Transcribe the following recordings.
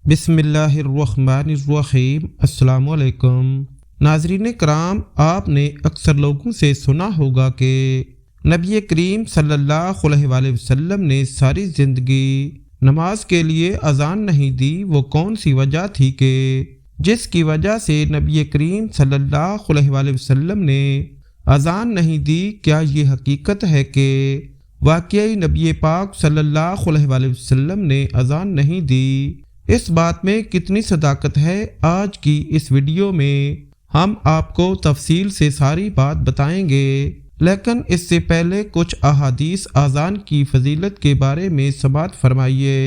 بسم اللہ الرحمن الرحیم۔ السلام علیکم ناظرین کرام، آپ نے اکثر لوگوں سے سنا ہوگا کہ نبی کریم صلی اللہ علیہ وآلہ وسلم نے ساری زندگی نماز کے لیے اذان نہیں دی۔ وہ کون سی وجہ تھی کہ جس کی وجہ سے نبی کریم صلی اللہ علیہ وآلہ وسلم نے اذان نہیں دی؟ کیا یہ حقیقت ہے کہ واقعی نبی پاک صلی اللہ علیہ وآلہ وسلم نے اذان نہیں دی؟ اس بات میں کتنی صداقت ہے؟ آج کی اس ویڈیو میں ہم آپ کو تفصیل سے ساری بات بتائیں گے، لیکن اس سے پہلے کچھ احادیث اذان کی فضیلت کے بارے میں سماعت فرمائیے۔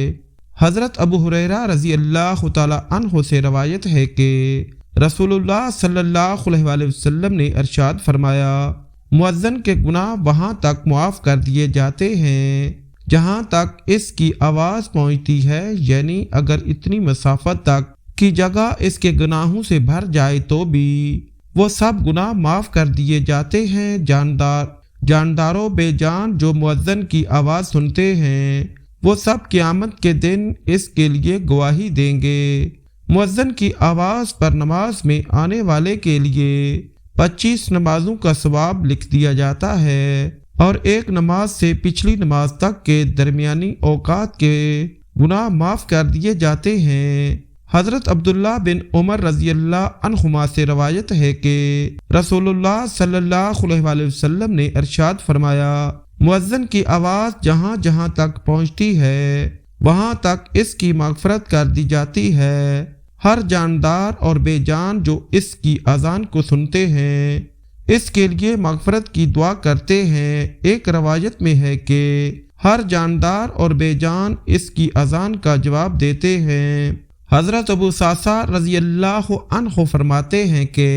حضرت ابو ہریرہ رضی اللہ تعالی عنہ سے روایت ہے کہ رسول اللہ صلی اللہ علیہ وآلہ وسلم نے ارشاد فرمایا، مؤذن کے گناہ وہاں تک معاف کر دیے جاتے ہیں جہاں تک اس کی آواز پہنچتی ہے، یعنی اگر اتنی مسافت تک کی جگہ اس کے گناہوں سے بھر جائے تو بھی وہ سب گناہ معاف کر دیے جاتے ہیں۔ جانداروں بے جان جو مؤذن کی آواز سنتے ہیں وہ سب قیامت کے دن اس کے لیے گواہی دیں گے۔ مؤذن کی آواز پر نماز میں آنے والے کے لیے 25 نمازوں کا ثواب لکھ دیا جاتا ہے، اور ایک نماز سے پچھلی نماز تک کے درمیانی اوقات کے گناہ معاف کر دیے جاتے ہیں۔ حضرت عبداللہ بن عمر رضی اللہ عنہما سے روایت ہے کہ رسول اللہ صلی اللہ علیہ وآلہ وسلم نے ارشاد فرمایا، مؤذن کی آواز جہاں جہاں تک پہنچتی ہے وہاں تک اس کی مغفرت کر دی جاتی ہے۔ ہر جاندار اور بے جان جو اس کی اذان کو سنتے ہیں اس کے لیے مغفرت کی دعا کرتے ہیں۔ ایک روایت میں ہے کہ ہر جاندار اور بے جان اس کی اذان کا جواب دیتے ہیں۔ حضرت ابو ساسا رضی اللہ عنہ فرماتے ہیں کہ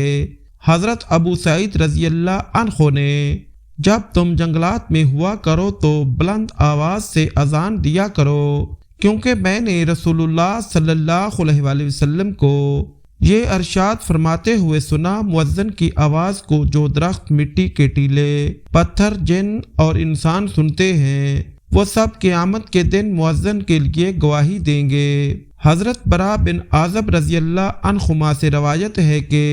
حضرت ابو سعید رضی اللہ عنہ نے جب تم جنگلات میں ہوا کرو تو بلند آواز سے اذان دیا کرو، کیونکہ میں نے رسول اللہ صلی اللہ علیہ وآلہ وسلم کو یہ ارشاد فرماتے ہوئے سنا، مؤذن کی آواز کو جو درخت، مٹی کے ٹیلے، پتھر، جن اور انسان سنتے ہیں وہ سب قیامت کے دن مؤذن کے لیے گواہی دیں گے۔ حضرت برا بن عازب رضی اللہ عنہما سے روایت ہے کہ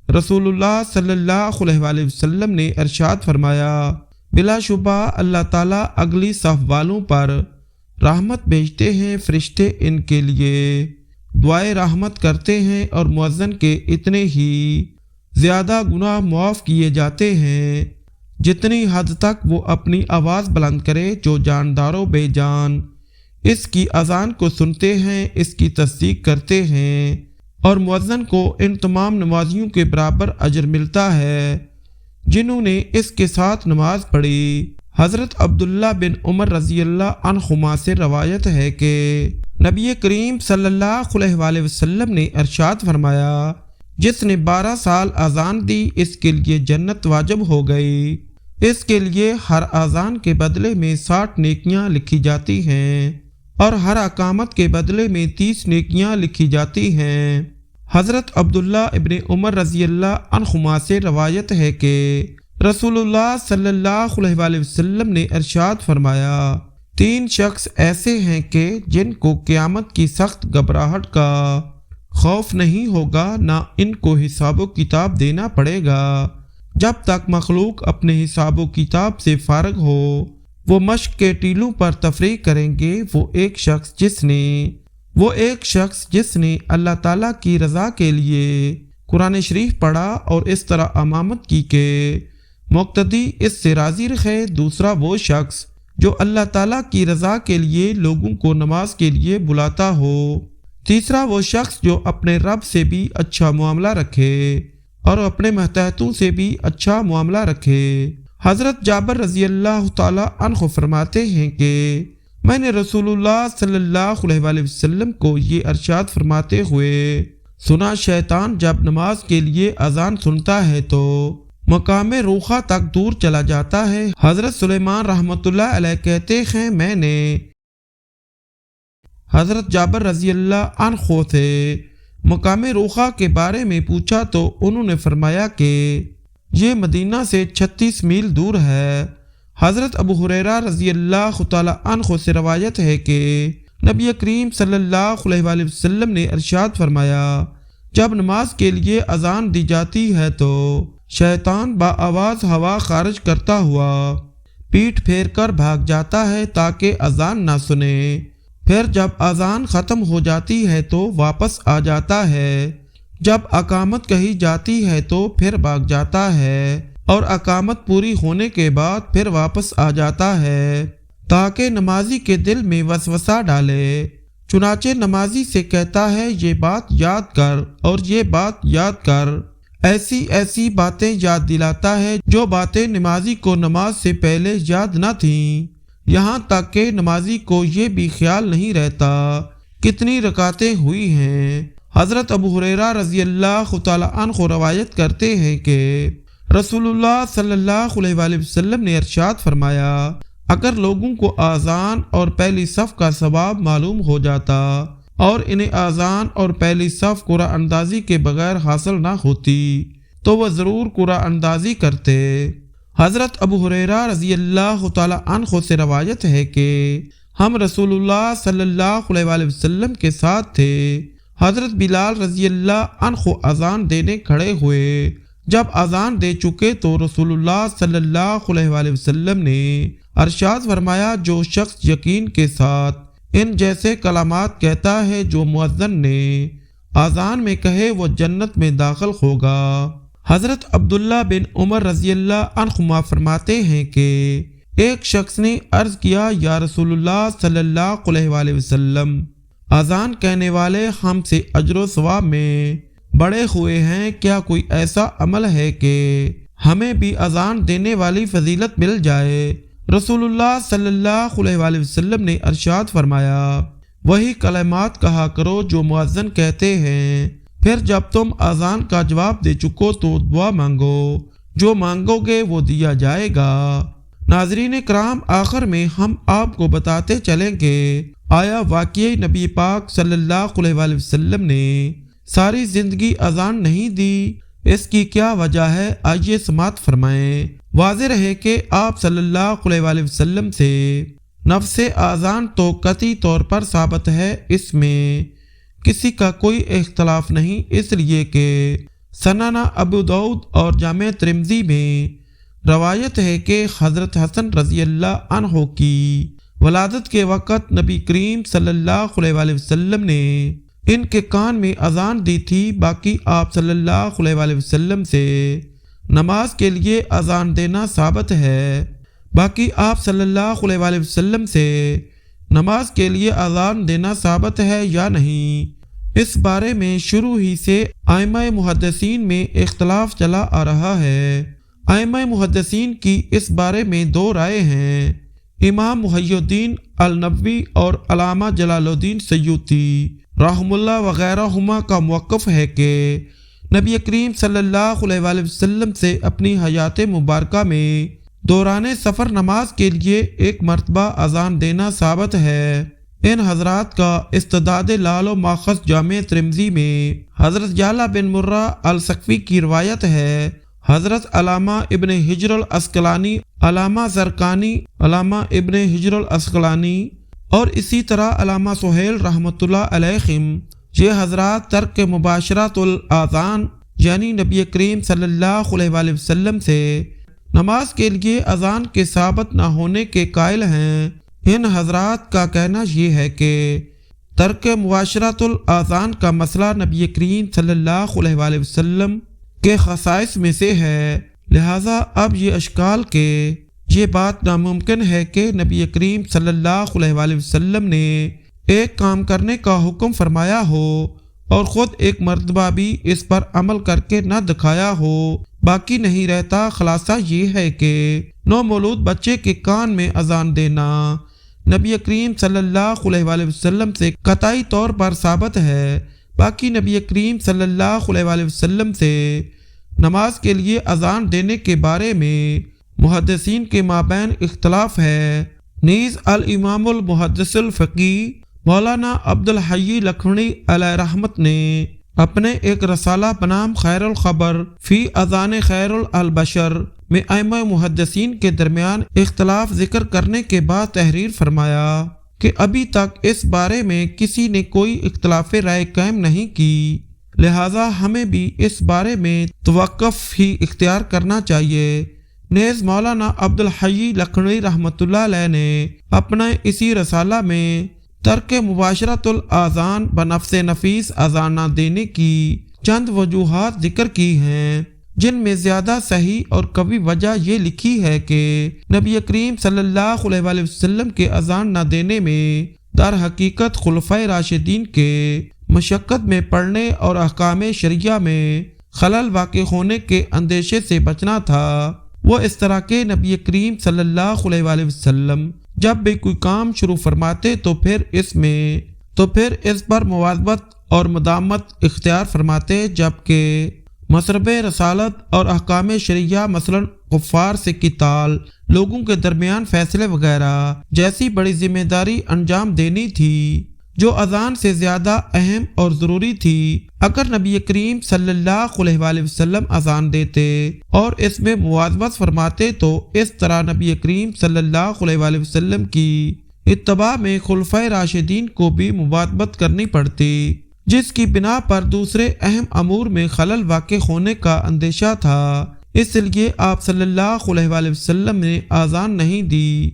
رسول اللہ صلی اللہ علیہ وآلہ وسلم نے ارشاد فرمایا، بلا شبہ اللہ تعالیٰ اگلی صف والوں پر رحمت بھیجتے ہیں، فرشتے ان کے لیے دعائے رحمت کرتے ہیں اور مؤذن کے اتنے ہی زیادہ گناہ معاف کیے جاتے ہیں جتنی حد تک وہ اپنی آواز بلند کرے۔ جو جانداروں بے جان اس کی اذان کو سنتے ہیں، اس کی تصدیق کرتے ہیں، اور مؤذن کو ان تمام نمازیوں کے برابر اجر ملتا ہے جنہوں نے اس کے ساتھ نماز پڑھی۔ حضرت عبداللہ بن عمر رضی اللہ عنہما سے روایت ہے کہ نبی کریم صلی اللہ علیہ وآلہ وسلم نے ارشاد فرمایا، جس نے 12 سال اذان دی اس کے لیے جنت واجب ہو گئی۔ اس کے لیے ہر اذان کے بدلے میں 60 نیکیاں لکھی جاتی ہیں اور ہر اقامت کے بدلے میں 30 نیکیاں لکھی جاتی ہیں۔ حضرت عبداللہ ابن عمر رضی اللہ عنہما سے روایت ہے کہ رسول اللہ صلی اللہ علیہ وآلہ وسلم نے ارشاد فرمایا، 3 شخص ایسے ہیں کہ جن کو قیامت کی سخت گھبراہٹ کا خوف نہیں ہوگا، نہ ان کو حساب و کتاب دینا پڑے گا۔ جب تک مخلوق اپنے حساب و کتاب سے فارغ ہو وہ مشق کے ٹیلوں پر تفریح کریں گے۔ وہ ایک شخص جس نے اللہ تعالیٰ کی رضا کے لیے قرآن شریف پڑھا اور اس طرح امامت کی کہ مقتدی اس سے راضی رہے۔ دوسرا وہ شخص جو اللہ تعالیٰ کی رضا کے لیے لوگوں کو نماز کے لیے بلاتا ہو۔ تیسرا وہ شخص جو اپنے رب سے بھی اچھا معاملہ رکھے اور اپنے ماتحتوں سے بھی اچھا معاملہ رکھے۔ حضرت جابر رضی اللہ تعالی عنہ فرماتے ہیں کہ میں نے رسول اللہ صلی اللہ علیہ وآلہ وسلم کو یہ ارشاد فرماتے ہوئے سنا، شیطان جب نماز کے لیے اذان سنتا ہے تو مقام روخا تک دور چلا جاتا ہے۔ حضرت سلیمان رحمۃ اللہ علیہ کہتے ہیں، میں نے حضرت جابر رضی اللہ عنہ سے مقام روخا کے بارے میں پوچھا تو انہوں نے فرمایا کہ یہ مدینہ سے 36 میل دور ہے۔ حضرت ابو ہریرہ رضی اللہ تعالی عنہ سے روایت ہے کہ نبی کریم صلی اللہ علیہ وآلہ وسلم نے ارشاد فرمایا، جب نماز کے لیے اذان دی جاتی ہے تو شیطان بآواز ہوا خارج کرتا ہوا پیٹھ پھیر کر بھاگ جاتا ہے تاکہ اذان نہ سنے، پھر جب اذان ختم ہو جاتی ہے تو واپس آ جاتا ہے، جب اقامت کہی جاتی ہے تو پھر بھاگ جاتا ہے، اور اقامت پوری ہونے کے بعد پھر واپس آ جاتا ہے تاکہ نمازی کے دل میں وسوسہ ڈالے۔ چنانچہ نمازی سے کہتا ہے، یہ بات یاد کر اور یہ بات یاد کر، ایسی ایسی باتیں یاد دلاتا ہے جو باتیں نمازی کو نماز سے پہلے یاد نہ تھیں، یہاں تک کہ نمازی کو یہ بھی خیال نہیں رہتا کتنی رکعتیں ہوئی ہیں۔ حضرت ابو ہریرہ رضی اللہ تعالی عنہ روایت کرتے ہیں کہ رسول اللہ صلی اللہ علیہ وآلہ وسلم نے ارشاد فرمایا، اگر لوگوں کو اذان اور پہلی صف کا ثواب معلوم ہو جاتا اور انہیں اذان اور پہلی صف قرآن اندازی کے بغیر حاصل نہ ہوتی تو وہ ضرور قرآن اندازی کرتے۔ حضرت ابو ہریرہ رضی اللہ تعالی عنہ سے روایت ہے کہ ہم رسول اللہ صلی اللہ علیہ وآلہ وسلم کے ساتھ تھے، حضرت بلال رضی اللہ عنہ اذان دینے کھڑے ہوئے، جب اذان دے چکے تو رسول اللہ صلی اللہ علیہ وآلہ وسلم نے ارشاد فرمایا، جو شخص یقین کے ساتھ ان جیسے کلمات کہتا ہے جو مؤذن نے اذان میں کہے وہ جنت میں داخل ہوگا۔ حضرت عبداللہ بن عمر رضی اللہ عنہما فرماتے ہیں کہ ایک شخص نے عرض کیا، یا رسول اللہ صلی اللہ علیہ وآلہ وسلم، اذان کہنے والے ہم سے اجر و ثواب میں بڑے ہوئے ہیں، کیا کوئی ایسا عمل ہے کہ ہمیں بھی اذان دینے والی فضیلت مل جائے؟ رسول اللہ صلی اللہ علیہ وآلہ وسلم نے ارشاد فرمایا، وہی کلمات کہا کرو جو مؤذن کہتے ہیں، پھر جب تم اذان کا جواب دے چکو تو دعا مانگو، جو مانگو گے وہ دیا جائے گا۔ ناظرین کرام، آخر میں ہم آپ کو بتاتے چلیں کہ آیا واقعی نبی پاک صلی اللہ علیہ وآلہ وسلم نے ساری زندگی اذان نہیں دی؟ اس کی کیا وجہ ہے؟ آئیے سماعت فرمائیں۔ واضح رہے کہ آپ صلی اللہ علیہ وآلہ وسلم سے نفس اذان تو قطعی طور پر ثابت ہے، اس میں کسی کا کوئی اختلاف نہیں، اس لیے کہ سنن ابو داؤد اور جامع ترمذی میں روایت ہے کہ حضرت حسن رضی اللہ عنہ کی ولادت کے وقت نبی کریم صلی اللہ علیہ وآلہ وسلم نے ان کے کان میں اذان دی تھی۔ باقی آپ صلی اللہ علیہ وآلہ وسلم سے نماز کے لیے اذان دینا ثابت ہے، باقی آپ صلی اللہ علیہ وآلہ وسلم سے نماز کے لیے اذان دینا ثابت ہے یا نہیں، اس بارے میں شروع ہی سے ائمہ محدثین میں اختلاف چلا آ رہا ہے۔ ائمہ محدثین کی اس بارے میں دو رائے ہیں۔ امام محی الدین النووی اور علامہ جلال الدین سیوطی رحم اللہ وغیرہ ہما کا موقف ہے کہ نبی کریم صلی اللہ علیہ وآلہ وسلم سے اپنی حیات مبارکہ میں دوران سفر نماز کے لیے ایک مرتبہ اذان دینا ثابت ہے۔ ان حضرات کا استداد لال و ماخذ جامع ترمذی میں حضرت یعلا بن مرہ الثقفی کی روایت ہے۔ حضرت علامہ ابن حجر العسقلانی، علامہ زرقانی، علامہ ابن حجر العسقلانی اور اسی طرح علامہ سہیل رحمۃ اللہ علیہم، یہ حضرات ترک مباشرت الاذان یعنی نبی کریم صلی اللہ علیہ وآلہ وسلم سے نماز کے لیے اذان کے ثابت نہ ہونے کے قائل ہیں۔ ان حضرات کا کہنا یہ ہے کہ ترک مباشرت الاذان کا مسئلہ نبی کریم صلی اللہ علیہ وآلہ وسلم کے خصائص میں سے ہے، لہٰذا اب یہ اشکال کہ یہ بات ناممکن ہے کہ نبی کریم صلی اللہ علیہ وآلہ وسلم نے ایک کام کرنے کا حکم فرمایا ہو اور خود ایک مرتبہ بھی اس پر عمل کر کے نہ دکھایا ہو، باقی نہیں رہتا۔ خلاصہ یہ ہے کہ نومولود بچے کے کان میں اذان دینا نبی کریم صلی اللہ علیہ وآلہ وسلم سے قطعی طور پر ثابت ہے، باقی نبی کریم صلی اللہ علیہ وآلہ وسلم سے نماز کے لیے اذان دینے کے بارے میں محدثین کے مابین اختلاف ہے۔ نیز الامام المحدث الفقی مولانا عبد الحی لکھنوی علیہ رحمت نے اپنے ایک رسالہ بنام خیر الخبر فی اذان خیر البشر میں ائمہ محدثین کے درمیان اختلاف ذکر کرنے کے بعد تحریر فرمایا کہ ابھی تک اس بارے میں کسی نے کوئی اختلاف رائے قائم نہیں کی، لہٰذا ہمیں بھی اس بارے میں توقف ہی اختیار کرنا چاہیے۔ نیز مولانا عبدالحی لکھنوی رحمۃ اللہ علیہ نے اپنے اسی رسالہ میں ترک مباشرت الاذان بنفس نفیس اذان نہ دینے کی چند وجوہات ذکر کی ہیں، جن میں زیادہ صحیح اور قوی وجہ یہ لکھی ہے کہ نبی کریم صلی اللہ علیہ وآلہ وسلم کے اذان نہ دینے میں در حقیقت خلفائے راشدین کے مشقت میں پڑنے اور احکام شرعیہ میں خلل واقع ہونے کے اندیشے سے بچنا تھا۔ وہ اس طرح کے نبی کریم صلی اللہ علیہ وآلہ وسلم جب بھی کوئی کام شروع فرماتے تو پھر اس پر مواظبت اور مدامت اختیار فرماتے، جبکہ مسرب رسالت اور احکام شرعیہ مثلا کفار سے قتال، لوگوں کے درمیان فیصلے وغیرہ جیسی بڑی ذمہ داری انجام دینی تھی جو اذان سے زیادہ اہم اور ضروری تھی۔ اگر نبی کریم صلی اللہ علیہ وآلہ وسلم اذان دیتے اور اس میں مواظبت فرماتے تو اس طرح نبی کریم صلی اللہ علیہ وآلہ وسلم کی اتباع میں خلفائے راشدین کو بھی مواظبت کرنی پڑتی، جس کی بنا پر دوسرے اہم امور میں خلل واقع ہونے کا اندیشہ تھا۔ اس لیے آپ صلی اللہ علیہ وآلہ وسلم نے اذان نہیں دی۔